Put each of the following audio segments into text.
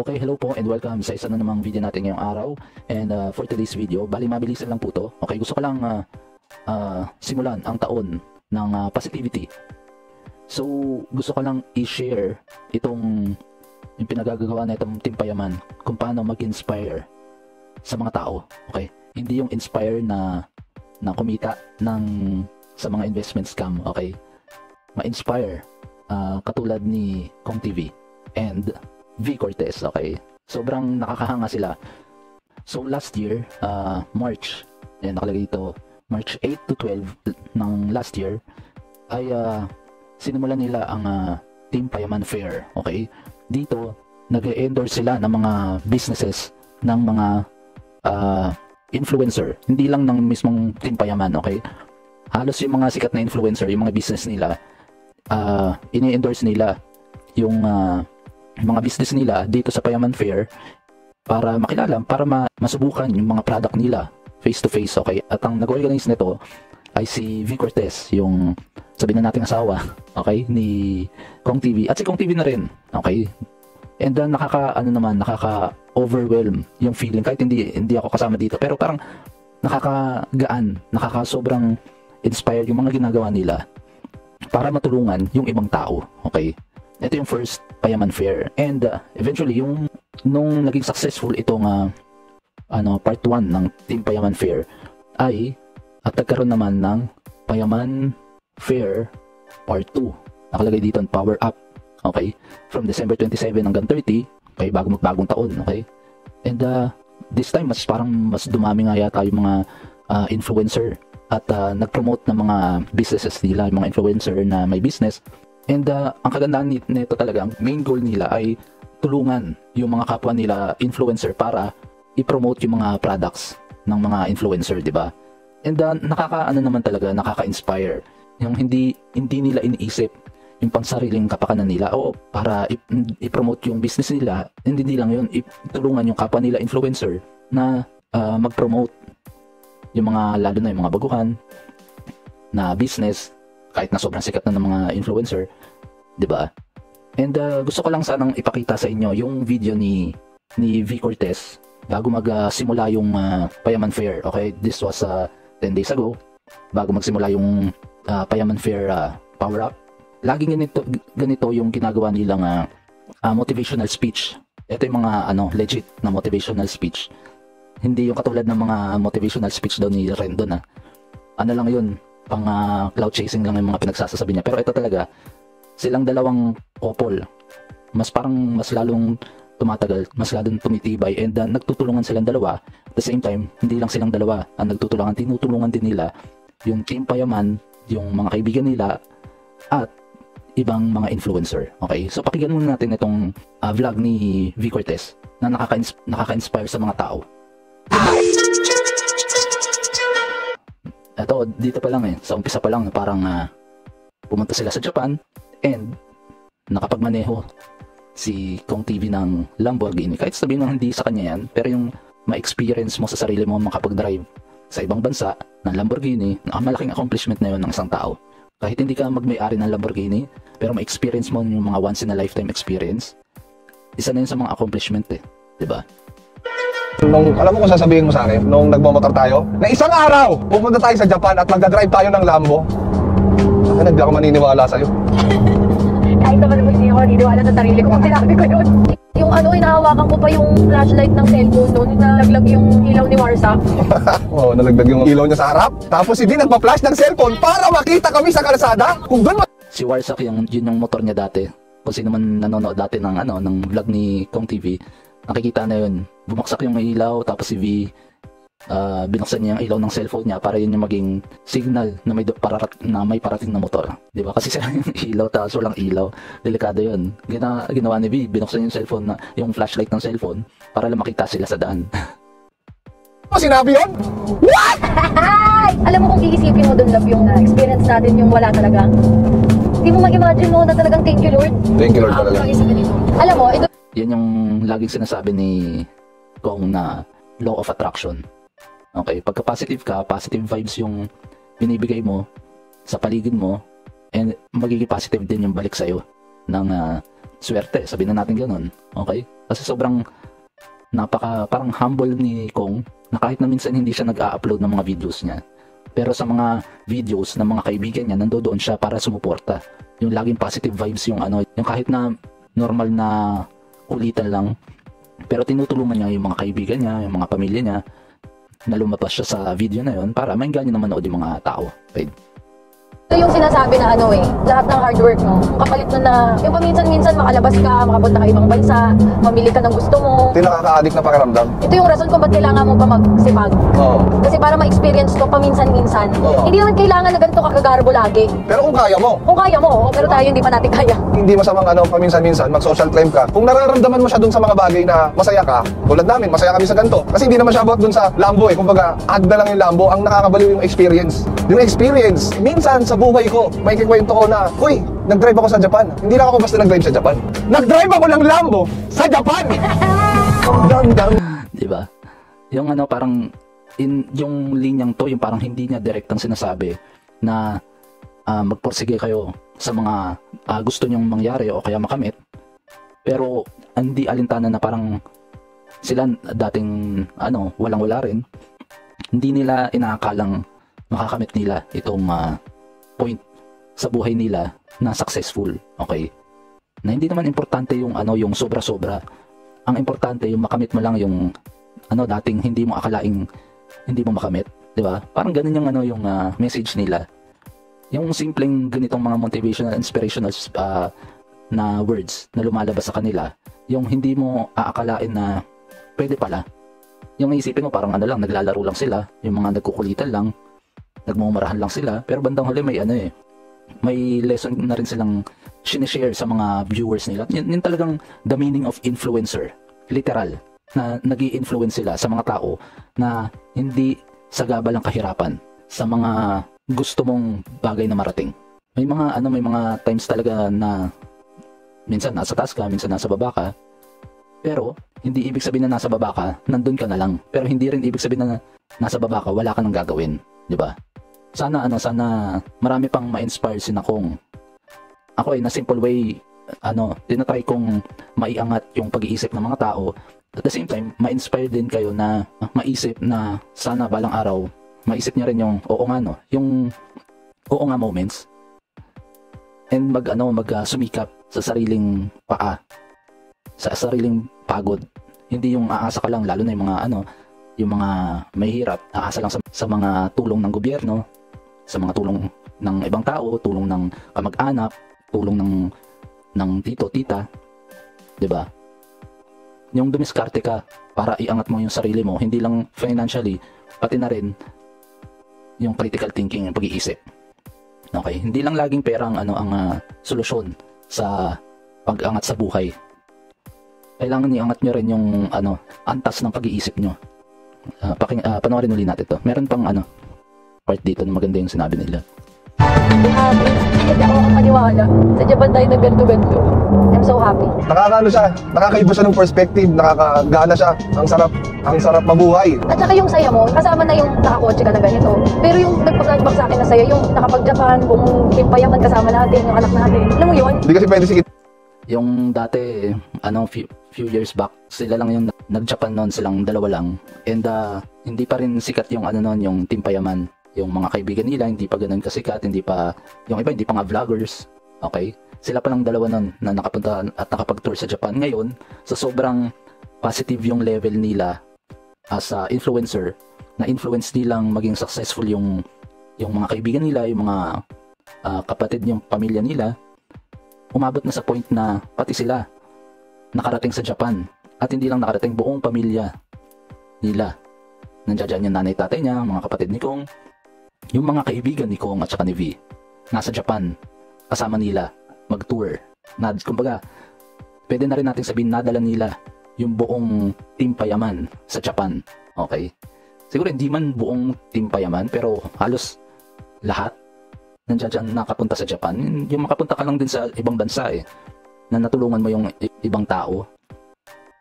Okay, hello po and welcome sa isa na namang video natin ngayong araw. And for today's video, bali mabilisan lang po to. Okay, gusto ko lang simulan ang taon ng positivity. So, gusto ko lang i-share yung pinagagawa na itong Team Payaman, kung paano mag-inspire sa mga tao. Okay, hindi yung inspire na kumita sa mga investment scam. Okay, ma-inspire katulad ni Kong TV and V Cortez. Okay, sobrang nakakahanga sila. So last year, March, nakalagay dito, March 8 to 12 ng last year ay sinimulan nila ang Team Payaman Fair. Okay, dito nag-endorse sila ng mga businesses ng mga influencer, hindi lang ng mismong Team Payaman. Okay, halos yung mga sikat na influencer, yung mga business nila, ini-endorse nila yung mga business nila dito sa Payaman Fair para makilala, para masubukan yung mga product nila face to face. Okay, at ang nag-organize nito ay si V Cortez, yung sabihin na nating asawa, okay, ni Kong TV, at si Kong TV na rin. Okay, and then nakaka-overwhelm yung feeling, kahit hindi ako kasama dito, pero parang nakakagaan, sobrang inspired yung mga ginagawa nila para matulungan yung ibang tao. Okay, ito yung first Payaman Fair, and eventually nung naging successful itong part 1 ng Team Payaman Fair ay at nagkaroon naman ng Payaman Fair Part 2. Nakalagay dito ang Power Up. Okay, from December 27 hanggang 30, okay, bagong taon. Okay, and this time mas dumami nga yata yung mga influencer at nag-promote ng mga businesses nila, yung mga influencer na may business. And ang kagandahan nito talaga, main goal nila ay tulungan yung mga kapwa nila influencer para i-promote yung mga products ng mga influencer, di ba? And nakaka-inspire. Yung hindi nila iniisip yung pangsariling kapakanan nila o para i-promote yung business nila. Hindi lang yun, itulungan yung kapwa nila influencer na mag-promote yung mga, lalo na yung mga baguhan na business, kahit na sobrang sikat na ng mga influencer, 'di ba? And gusto ko lang sanang ipakita sa inyo yung video ni V Cortez bago magsimula yung Payaman Fair. Okay, this was 10 days ago, bago magsimula yung Payaman Fair Power Up. Laging ganito yung ginagawa nilang motivational speech. Ito yung mga legit na motivational speech. Hindi yung katulad ng mga motivational speech daw ni Rendon. Lang yun, pang cloud chasing lang yung mga pinagsasabi niya. Pero ito talaga, silang dalawang couple, mas lalong tumatagal, mas lalong tumitibay, and nagtutulungan silang dalawa. At the same time, hindi lang silang dalawa ang nagtutulungan, tinutulungan din nila yung Team Payaman, yung mga kaibigan nila, at ibang mga influencer. Okay, so pakinggan muna natin itong vlog ni V Cortez na nakaka-inspire sa mga tao. Ito, dito pa lang sa umpisa pa lang, parang pumunta sila sa Japan and nakapagmaneho si Kong TV ng Lamborghini. Kahit sabihin mo hindi sa kanya yan, pero yung ma-experience mo sa sarili mo makapag-drive sa ibang bansa ng Lamborghini, malaking accomplishment na yun ng isang tao. Kahit hindi ka magmay-ari ng Lamborghini, pero ma-experience mo yung mga once in a lifetime experience, isa na yun sa mga accomplishment diba? Alam mo kung sasabihin mo sa akin, nung nagmamotor tayo, na isang araw, pupunta tayo sa Japan at magdadrive tayo ng Lambo. Hindi ako maniniwala sa'yo. Kahit naman hindi ako naniniwala sa sarili ko pag sinabi ko yun. Yung hinahawakan ko pa yung flashlight ng cellphone noon, nalaglag yung ilaw ni Warsa. Oo, nalaglag yung ilaw niya sa harap. Tapos hindi nagpa-flash ng cellphone para makita kami sa kalsada. Kung doon si Warsa, yun yung motor niya dati. Kung sino man nanonood dati ng vlog ni Kong TV, nakikita na yun. Bumaksak yung ilaw, tapos si V, binuksan niya yung ilaw ng cellphone niya para yun yung maging signal na may parating na motor. Diba? Kasi sila yung ilaw, tapos walang ilaw. Delikado yun. Ginawa ni V, binuksan yung cellphone, yung flashlight ng cellphone, para lang makita sila sa daan. Sinabi yun? What? Alam mo kung iisipin mo dun, love, yung experience natin yung wala talaga. Hindi mo mag-imagine mo na talagang thank you Lord. Thank you Lord talaga. Alam mo, ito yan yung laging sinasabi ni Kong na law of attraction. Okay, pagka positive ka, positive vibes yung binibigay mo sa paligid mo, And magiging positive din yung balik sa'yo ng swerte, sabihin na natin ganun. Okay? Kasi sobrang parang humble ni Kong na kahit na minsan hindi siya nag-a-upload ng mga videos niya. Pero sa mga videos ng mga kaibigan niya, nandoon siya para sumuporta. Yung laging positive vibes, yung yung kahit na normal na kulitan lang, pero tinutulungan niya yung mga kaibigan niya, yung mga pamilya niya, na lumabas siya sa video na yun para mainggan niya naman manood yung mga tao. Okay? Ito yung sinasabi na lahat ng hard work mo, kapalit nun na yung paminsan-minsan makalabas ka, makapunta ka ibang bansa, mamili ka ng gusto mo. Ito yung nakaka-addict na pakiramdam. Ito yung rason kung ba't kailangan mo pa magsipag. Oo. Kasi para ma-experience ko paminsan-minsan. Oo. Hindi naman kailangan na ganito kakagarbo lagi. Pero kung kaya mo. Kung kaya mo, pero tayo hindi pa natin kaya. Hindi masamang paminsan-minsan mag-social climb ka. Kung nararamdaman mo siya dun sa mga bagay na masaya ka, tulad namin, masaya kami sa ganito. Kasi hindi naman siya about dun sa Lambo Kumbaga, add na lang yung Lambo. Ang nakakabaliw yung experience. Yung experience, minsan sa buhay ko, may kikwento ko na, uy, nag-drive ako sa Japan. Hindi lang ako basta nag-drive sa Japan. Nag-drive ako ng Lambo sa Japan! Dam-dam. Diba? Yung parang, yung linyang to, yung parang hindi niya direktang sinasabi na magporsige kayo sa mga gusto nyong mangyari o kaya makamit. Pero, hindi alintana na parang sila dating, walang-wala rin. Hindi nila inaakalang makakamit nila itong point sa buhay nila na successful, okay? Na hindi naman importante yung yung sobra-sobra. Ang importante yung makamit mo lang yung dating hindi mo akalaing hindi mo makamit, 'di ba? Parang ganun yung yung message nila. Yung simpleng ganitong mga motivational, inspirational na words na lumalabas sa kanila, yung hindi mo aakalain na pwede pala. Yung isipin mo parang lang, naglalaro lang sila, yung mga nagkukulitan lang, nagmumurahan lang sila, pero bandang huli may may lesson na rin silang sinishare sa mga viewers nila. Yun talagang the meaning of influencer. Literal. Na nag-i-influence sila sa mga tao na hindi sagabal ang kahirapan sa mga gusto mong bagay na marating. May mga times talaga na minsan nasa taas ka, minsan nasa baba ka. Pero hindi ibig sabihin na nasa baba ka, nandun ka na lang. Pero hindi rin ibig sabihin na nasa baba ka, wala ka nang gagawin, 'di ba? Sana marami pang ma-inspire si Kong. Ako na simple way, tinatry kong maiangat yung pag-iisip ng mga tao. At the same time, ma-inspire din kayo na maisip na sana balang araw, maisip niya rin yung yung oo nga moments. And sumikap sa sariling paa, sa sariling pagod. Hindi yung aasa ka lang, lalo na yung mga yung mga mahihirap, aasa lang sa mga tulong ng gobyerno, sa mga tulong ng ibang tao, tulong ng kamag-anak, tulong ng tito, tita, 'di ba? Yung dumiskarte ka para iangat mo yung sarili mo, hindi lang financially, pati na rin yung critical thinking, yung pag-iisip. Okay, hindi lang laging pera ang solusyon sa pag-angat sa buhay. Kailangan iangat nyo rin yung antas ng pag-iisip nyo. Panoorin ulit natin to. Meron pang part dito na maganda yung sinabi nila. Happy. Hindi ako makapaniwala. Sa Japan tayo na ganito-ganito. I'm so happy. Nakakaiba siya ng perspective, nakakagana siya. Ang sarap mabuhay. At saka yung saya mo, kasama na yung nakakotse ka na ganito. Pero yung nagpa-flashback sa akin na saya, yung nakapag-Japan, buong timpayaman kasama natin, yung anak natin. Alam mo yun? Hindi kasi pwede sige. Yung dati, few years back, sila lang yung nag-Japan noon, silang dalawa lang. And hindi pa rin sikat yung yung Team Payaman. Yung mga kaibigan nila, hindi pa ganun kasikat, yung iba, hindi pa nga vloggers. Okay? Sila pa lang dalawa noon na nakapunta at nakapag-tour sa Japan. Ngayon, sa sobrang positive yung level nila as a influencer, na influence nilang maging successful yung mga kaibigan nila, yung mga kapatid, yung pamilya nila, umabot na sa point na pati sila nakarating sa Japan. At hindi lang nakarating, buong pamilya nila. Nandiyan yung nanay, tatay niya, mga kapatid ni Kong, yung mga kaibigan ni Kong at saka ni V, nasa Japan, kasama nila, mag-tour. Kumbaga, pwede na rin natin sabihin, nadala nila yung buong Team Payaman sa Japan. Okay? Siguro hindi man buong Team Payaman, pero halos lahat nandiyan nakapunta sa Japan. Yung makapunta ka lang din sa ibang bansa na natulungan mo yung ibang tao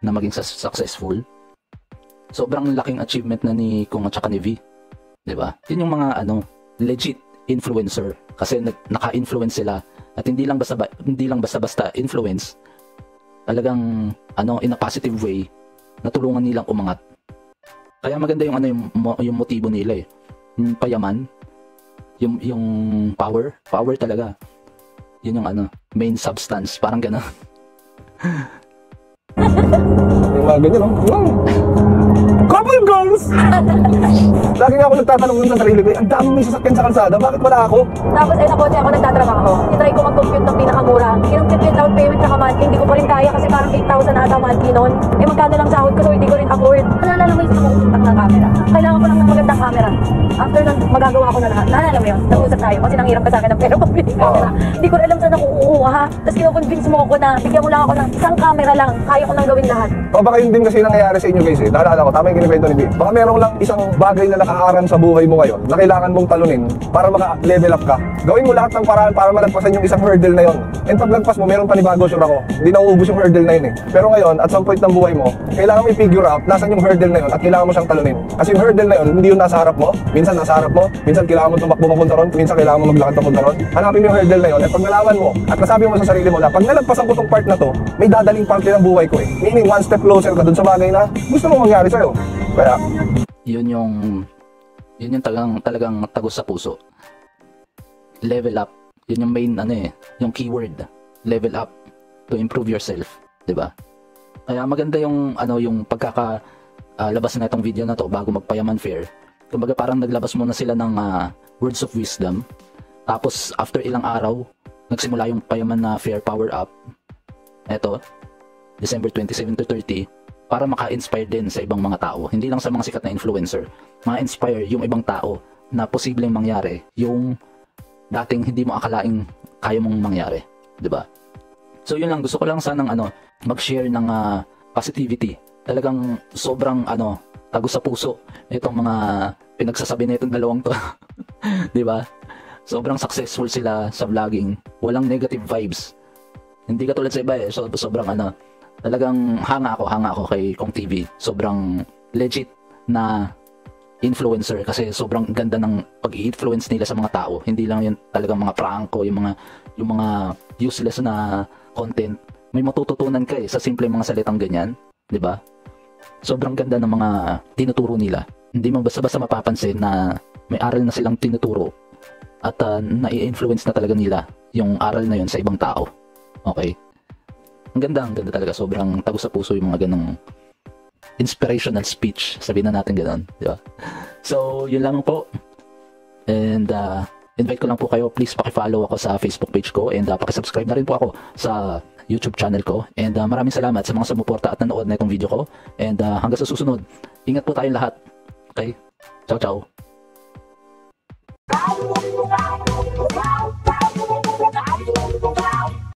na maging successful. Sobrang laking achievement na ni Kong at saka ni V. 'Di ba? Yun yung mga legit influencer kasi naka-influence sila at hindi lang basta influence, talagang in a positive way natulungan nilang umangat. Kaya maganda yung yung motibo nila eh. Yung payaman, yung power talaga. Yun yung main substance, parang gano'n. Yung mga ganyan, no? Wow! Couple goals! Lagi nga ako nagtatanong dun sa sarili ko, ang dami may sasakyan sa kalsada, bakit wala ako? Tapos ay nakotse ako, nagtatrabaho. Tinry ko mag-compute ng pinakamura. Kinumpute yung down payment sa monthly, hindi ko pa rin kaya kasi parang 8,000 ata monthly noon. Eh magkano lang sahod ko, so hindi ko rin afford. Naalala mo yung sumusuntak ng camera? Kailangan ko lang ng magandang camera. After nun, magagawa ko na lahat. Naalala mo yun? Nag-usap tayo kasi nanghiram ka sa akin ng pera pambili ng camera. Hindi ko rin alam saan ako kukuha ha. Tapos kinukonvince mo ako na bigyan mo lang ako ng isang camera lang. Kaya ko nang gawin lahat. O baka yun din kasi nangyayari sa inyo guys eh. Naalala ko, tama yung kinikwento ni B. Baka meron lang isang bagay na nakaharang sa buhay mo ngayon na kailangan mong talunin para maka-level up ka. Gawin mo lahat ng paraan para malagpasan yung isang hurdle na yon. And pag lagpas mo, meron panibago, sure ako. Hindi na uubos yung hurdle na yun eh. Pero ngayon, at some point ng buhay mo, kailangan mo i-figure out nasan yung hurdle na yun at kailangan mo siyang talunin. Kasi yung hurdle na yun, hindi yung nasa harap mo. Minsan nasa harap mo, minsan kailangan mo tumakbo papunta ron, minsan kailangan mo maglakad papunta ron. Hanapin mo yung hurdle na yun at pag nalaman mo at nasabi mo sa sarili mo na pag nalagpasan ko tong part na to, may dadaling parte ng buhay ko eh. Meaning one step closer ka dun sa bagay na gusto mo mangyari sa'yo. Kaya yun yung talagang tagos sa puso. Level up. Yun yung main yung keyword. Level up to improve yourself, 'di ba? Kaya maganda yung yung labas na itong video na to bago magpayaman fair. Kumbaga parang naglabas muna sila ng words of wisdom. Tapos after ilang araw, nagsimula yung payaman na fair power up. Eto, December 27 to 30 para maka-inspire din sa ibang mga tao. Hindi lang sa mga sikat na influencer. Ma-inspire yung ibang tao na posibleng mangyari yung dating hindi mo akalaing kaya mong mangyari. 'Di ba? So yun lang. Gusto ko lang sanang mag-share ng positivity. Talagang sobrang tagos sa puso itong mga pinagsasabi na itong dalawang to. 'Di ba? Sobrang successful sila sa vlogging. Walang negative vibes. Hindi katulad sa iba eh. Sobrang talagang hanga ako kay Kong TV. Sobrang legit na influencer kasi sobrang ganda ng pag-i-influence nila sa mga tao. Hindi lang yun talagang mga pranko, yung mga useless na content. May matututunan ka sa simple mga salitang ganyan, 'di ba? Sobrang ganda ng mga tinuturo nila. Hindi mo basta-basta mapapansin na may aral na silang tinuturo at nai-influence na talaga nila yung aral na yun sa ibang tao. Okay? Ang ganda talaga. Sobrang tagos sa puso yung mga ganong inspirational speech. Sabihin na natin ganon. Di ba? So, yun lang po. And, invite ko lang po kayo. Please pakifollow ako sa Facebook page ko. And, pakisubscribe na rin po ako sa YouTube channel ko. And, maraming salamat sa mga sumuporta at nanood na itong video ko. And, hanggang sa susunod. Ingat po tayong lahat. Okay? Ciao, ciao.